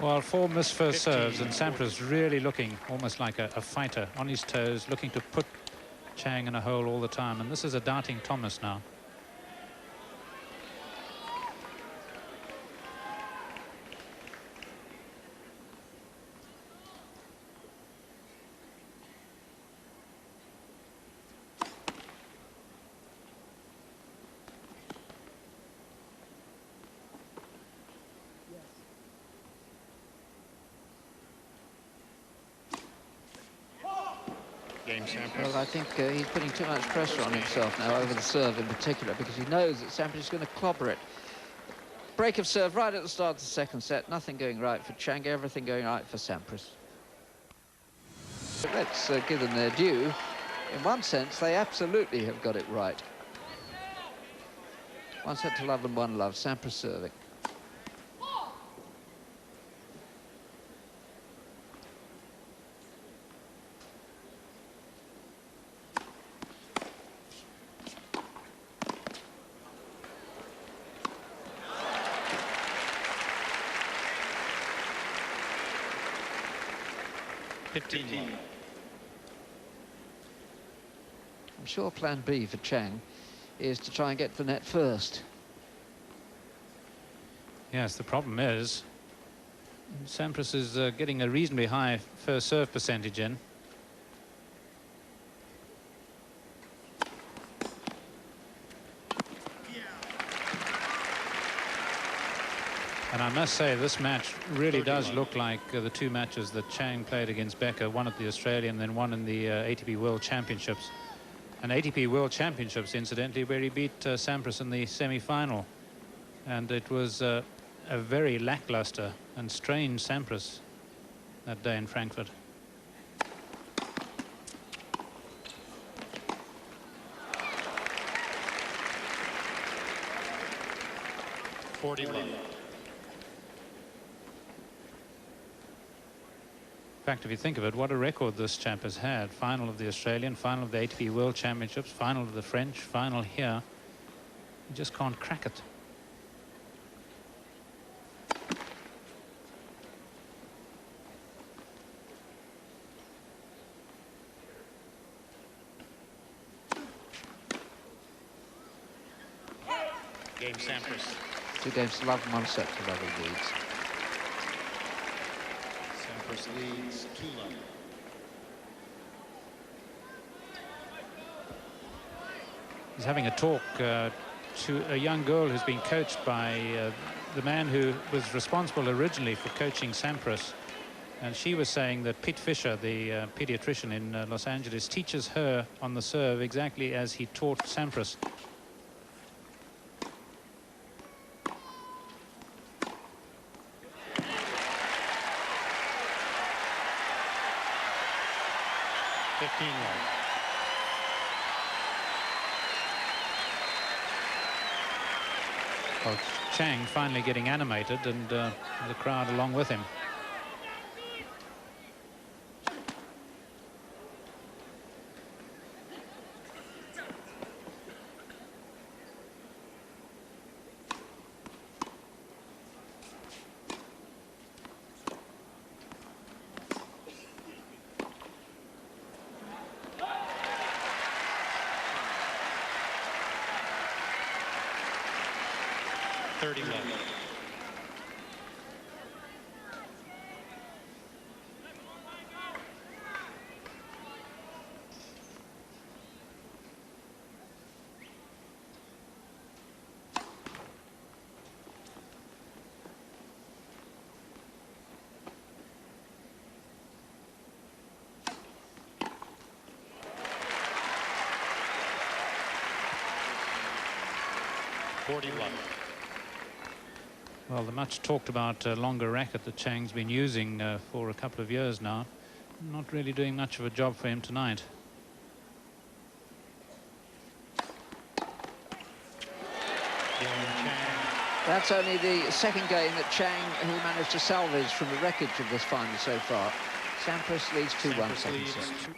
Well, 4 missed first serves, and Sampras really looking almost like a fighter, on his toes, looking to put Chang in a hole all the time. And this is a doubting Thomas now. Well, I think he's putting too much pressure on himself now over the serve in particular, because he knows that Sampras is going to clobber it. Break of serve right at the start of the second set. Nothing going right for Chang, everything going right for Sampras. Let's give them their due. In one sense, they absolutely have got it right. One set to love and one love. Sampras serving. I'm sure plan B for Chang is to try and get to the net first. Yes, the problem is Sampras is getting a reasonably high first serve percentage in. And I must say, this match really does look like the 2 matches that Chang played against Becker, one at the Australian, then one in the ATP World Championships. And ATP World Championships, incidentally, where he beat Sampras in the semi-final. And it was a very lackluster and strange Sampras that day in Frankfurt. In fact, if you think of it, what a record this chap has had. Final of the Australian, final of the ATP World Championships, final of the French, final here. He just can't crack it. Game Sampras. 2 games to love and 1 set to love in leads. Sampras leads 2-love. He's having a talk to a young girl who's been coached by the man who was responsible originally for coaching Sampras. And she was saying that Pete Fisher, the pediatrician in Los Angeles, teaches her on the serve exactly as he taught Sampras. Well, Chang finally getting animated, and the crowd along with him. Well, the much talked about longer racket that Chang's been using for a couple of years now, not really doing much of a job for him tonight. That's only the second game that Chang who managed to salvage from the wreckage of this final so far. Sampras leads 2-1 second set.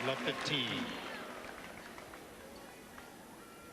Love 15.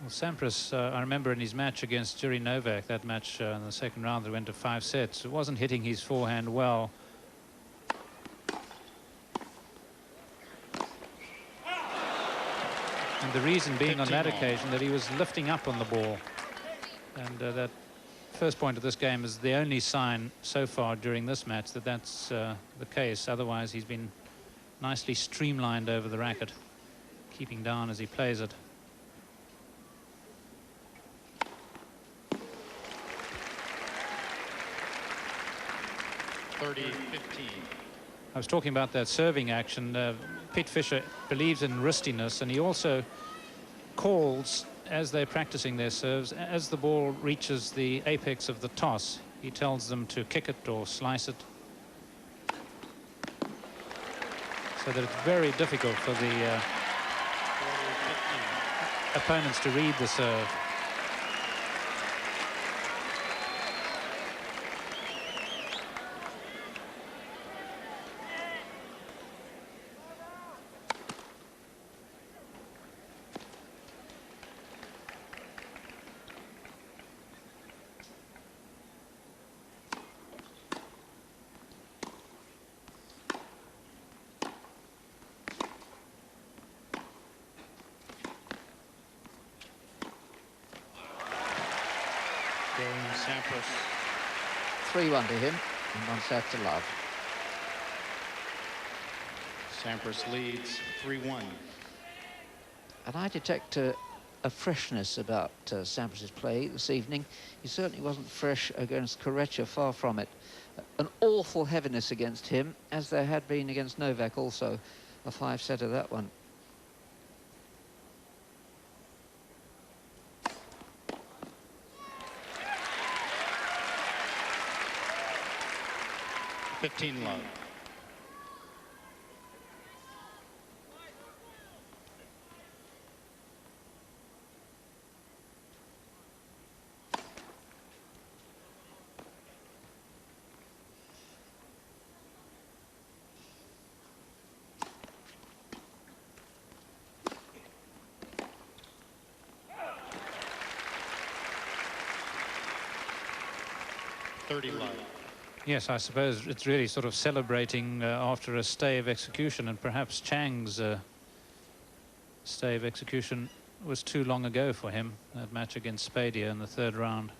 Well, Sampras, I remember in his match against Jiri Novak, that match in the second round that went to 5 sets, it wasn't hitting his forehand well. And the reason being on that occasion that he was lifting up on the ball. And that first point of this game is the only sign so far during this match that that's the case. Otherwise, he's been nicely streamlined over the racket, keeping down as he plays it. I was talking about that serving action. Pete Fisher believes in wristiness, and he also calls, as they're practicing their serves, as the ball reaches the apex of the toss, he tells them to kick it or slice it, so that it's very difficult for the opponents to read the serve. Sampras. 3-1 to him, and 1 set to love. Sampras leads 3-1. And I detect a freshness about Sampras's play this evening. He certainly wasn't fresh against Correia, far from it. An awful heaviness against him, as there had been against Novak also. A 5-setter, that one. Love. Love. Yes, I suppose it's really sort of celebrating after a stay of execution, and perhaps Chang's stay of execution was too long ago for him, that match against Spadia in the 3rd round.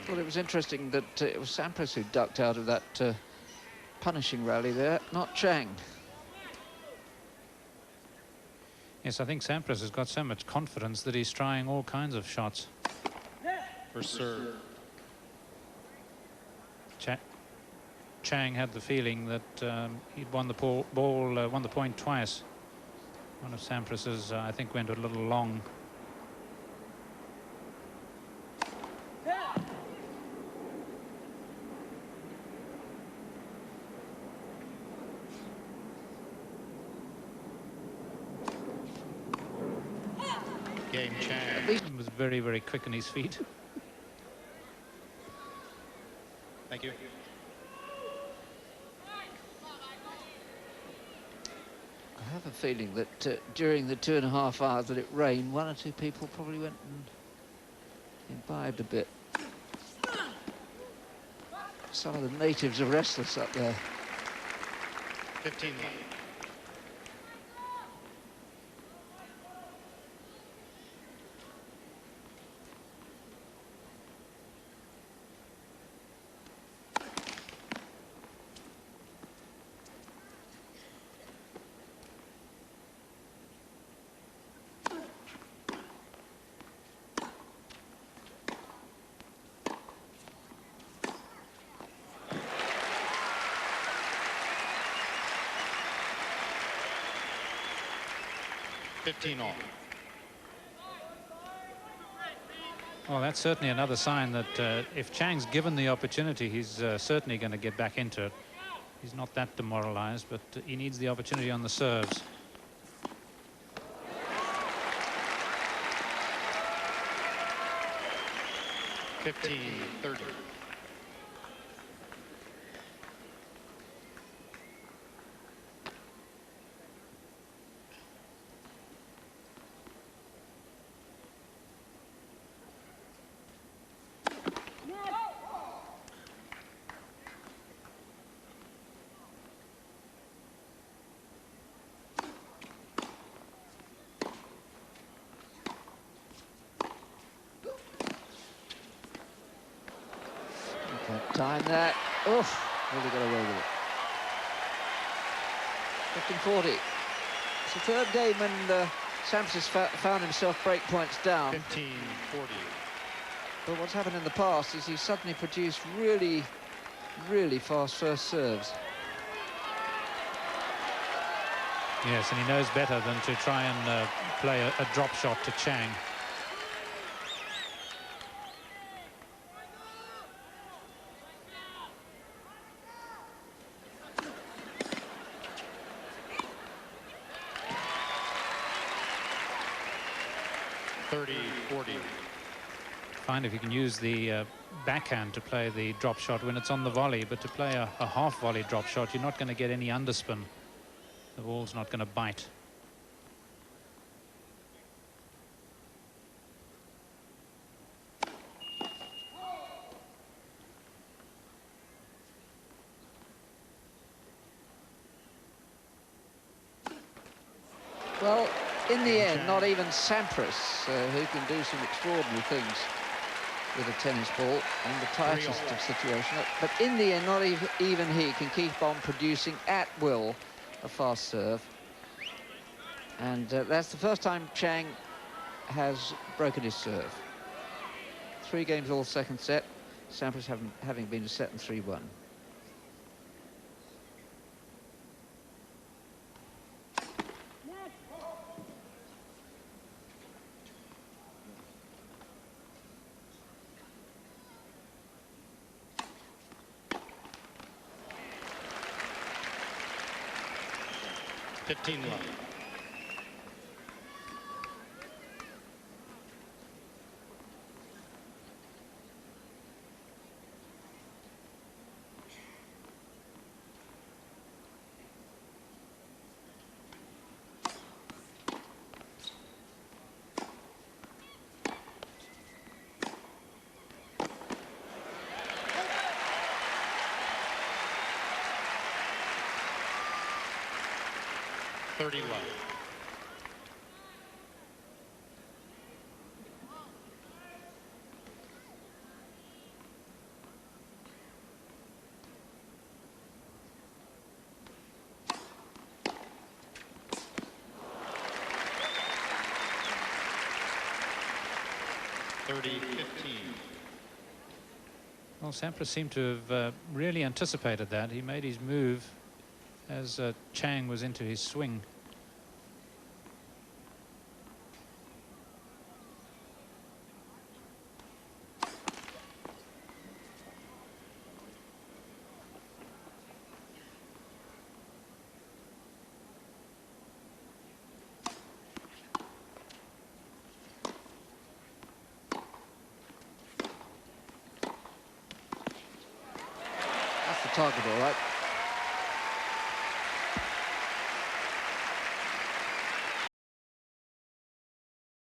Well, it was interesting that it was Sampras who ducked out of that punishing rally there, not Chang. Yes, I think Sampras has got so much confidence that he's trying all kinds of shots. For serve. Chang had the feeling that he'd won the won the point twice. One of Sampras's, I think, went a little long. Game Chang. He was very, very quick on his feet. Thank you. I have a feeling that during the 2.5 hours that it rained, 1 or 2 people probably went and imbibed a bit. Some of the natives are restless up there. 15 love. 15 all. Well, that's certainly another sign that if Chang's given the opportunity, he's certainly going to get back into it. He's not that demoralized, but he needs the opportunity on the serves. $15-30. Time that. Oof, really got away with it. 15-40. It's the third game when Sampras has found himself break points down. 15-40. But what's happened in the past is he's suddenly produced really, really fast first serves. Yes, and he knows better than to try and play a drop shot to Chang. Find if you can use the backhand to play the drop shot when it's on the volley, but to play a half volley drop shot, you're not going to get any underspin. The ball's not going to bite. Well, in the end, not even Sampras, who can do some extraordinary things with a tennis ball in the tightest of situations, but in the end, not even he can keep on producing at will a fast serve. And that's the first time Chang has broken his serve. 3 games all second set, Sampras having been set in 3-1. $15 love. $30 love. Well, Sampras seemed to have really anticipated that. He made his move as Chang was into his swing. That's the target, all right.